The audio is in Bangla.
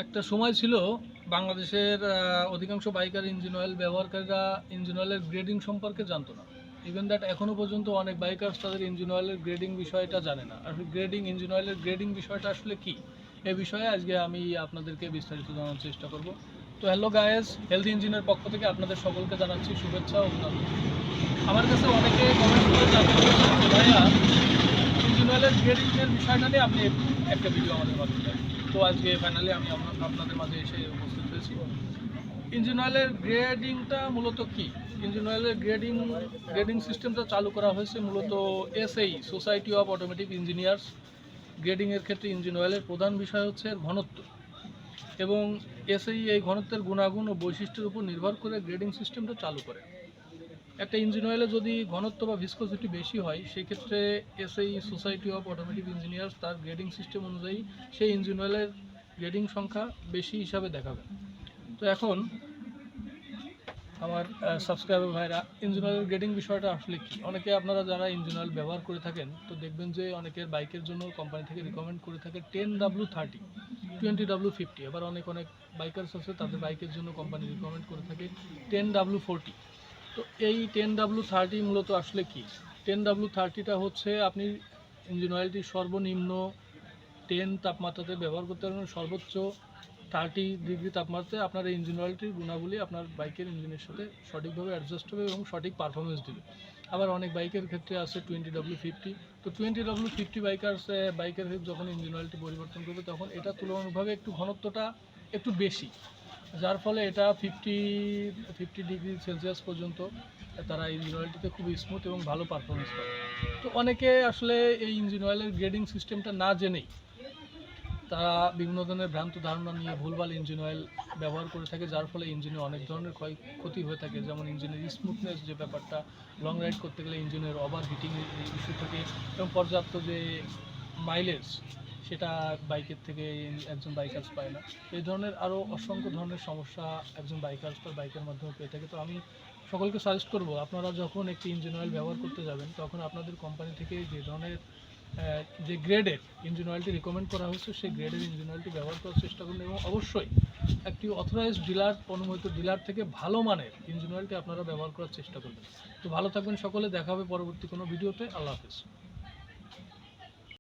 একটা সময় ছিল বাংলাদেশের অধিকাংশ বাইকার ইঞ্জিন অয়েল ব্যবহারকারীরা ইঞ্জিন অয়েলের গ্রেডিং সম্পর্কে জানতো না। ইভেন দ্যাট এখনও পর্যন্ত অনেক বাইকার্স তাদের ইঞ্জিন অয়েলের গ্রেডিং বিষয়টা জানে না। আর ইঞ্জিন অয়েলের গ্রেডিং বিষয়টা আসলে কি, এ বিষয়ে আজকে আমি আপনাদেরকে বিস্তারিত জানানোর চেষ্টা করব। তো হ্যালো গায়েস, হেলথি ইঞ্জিনের পক্ষ থেকে আপনাদের সকলকে জানাচ্ছি শুভেচ্ছা ও অভিনন্দন। আমার কাছে অনেকে কমেন্ট করে জানতে চাচ্ছেন যে ভাইয়া ইঞ্জিন অয়েলের গ্রেডিংয়ের বিষয়টা নিয়ে আপনি একটা ভিডিও আমাদের মাঝে দেন। তো আজকে ফাইনালি আমি আপনাদের মাঝে এসে উপস্থিত হয়েছি। ইঞ্জিন অয়েলের গ্রেডিংটা মূলত কি, ইঞ্জিন অয়েলের গ্রেডিং সিস্টেমটা চালু করা হয়েছে মূলত SAE, society of automatic engineers. গ্রেডিংয়ের ক্ষেত্রে ইঞ্জিন অয়েলের প্রধান বিষয় হচ্ছে এর ঘনত্ব, এবং এসএই এই ঘনত্বের গুণাগুণ ও বৈশিষ্ট্যের উপর নির্ভর করে গ্রেডিং সিস্টেমটা চালু করে। একটা ইঞ্জিন অয়েলে যদি ঘনত্ব বা ভিসকোসিটি বেশি হয়, সেক্ষেত্রে SAE, society of automatic engineers, তার গ্রেডিং সিস্টেম অনুযায়ী সেই ইঞ্জিন অয়েলের গ্রেডিং সংখ্যা বেশি হিসাবে দেখাবে। তো এখন আমার সাবস্ক্রাইবার ভাইরা, ইঞ্জিন অয়েলের গ্রেডিং বিষয়টা আসলে কি, অনেকে আপনারা যারা ইঞ্জিন অয়েল ব্যবহার করে থাকেন তো দেখবেন যে অনেকের বাইকের জন্য কোম্পানি থেকে রিকমেন্ড করে থাকে 10W30, 20W50। আবার অনেক বাইকার্স আছে তাদের বাইকের জন্য কোম্পানি রিকমেন্ড করে থাকে 10W40। তো এই 10W30 মূলত আসলে কি, 10W30টা হচ্ছে আপনি ইঞ্জিন অয়েলটি সর্বনিম্ন 10 তাপমাত্রাতে ব্যবহার করতে পারবেন, সর্বোচ্চ 30 ডিগ্রি তাপমাত্রায় আপনার এই ইঞ্জিন অয়েলটির গুণাবলী আপনার বাইকের ইঞ্জিনের সাথে সঠিকভাবে অ্যাডজাস্ট হবে এবং সঠিক পারফরমেন্স দেবে। আবার অনেক বাইকের ক্ষেত্রে আছে 20W50। তো 20W50 বাইকের যখন ইঞ্জিন অয়েলটি পরিবর্তন করবে তখন এটা তুলনামূলকভাবে একটু ঘনত্বটা একটু বেশি, যার ফলে এটা 50 ডিগ্রি সেলসিয়াস পর্যন্ত তারা ইঞ্জিন অয়েলটিতে খুব স্মুথ এবং ভালো পারফরমেন্স পায়। তো অনেকে আসলে এই ইঞ্জিন অয়েলের গ্রেডিং সিস্টেমটা না জেনেই তারা বিভিন্ন ধরনের ভ্রান্ত ধারণা নিয়ে ভুলভাল ইঞ্জিন অয়েল ব্যবহার করে থাকে, যার ফলে ইঞ্জিনে অনেক ধরনের ক্ষয়ক্ষতি হয়ে থাকে। যেমন ইঞ্জিনের স্মুথনেস যে ব্যাপারটা, লং রাইড করতে গেলে ইঞ্জিনের ওভার হিটিংয়ের ইস্যু থাকে, এবং পর্যাপ্ত যে মাইলেজ সেটা বাইকের থেকে একজন বাইকার্স পায় না। এই ধরনের আরও অসংখ্য ধরনের সমস্যা একজন বাইকার্স তার বাইকের মাধ্যমে পেয়ে থাকে। তো আমি সকলকে সাজেস্ট করব, আপনারা যখন একটি ইঞ্জিন অয়েল ব্যবহার করতে যাবেন তখন আপনাদের কোম্পানি থেকে যে ধরনের যে গ্রেডের ইঞ্জিন অয়েলটি রিকমেন্ড করা হয়েছে সেই গ্রেডের ইঞ্জিন অয়েলটি ব্যবহার করার চেষ্টা করুন, এবং অবশ্যই একটি অথরাইজড ডিলার, অনুমোদিত ডিলার থেকে ভালো মানের ইঞ্জিন অয়েলটি আপনারা ব্যবহার করার চেষ্টা করবেন। তো ভালো থাকবেন সকলে, দেখা হবে পরবর্তী কোনো ভিডিওতে। আল্লাহ হাফেজ।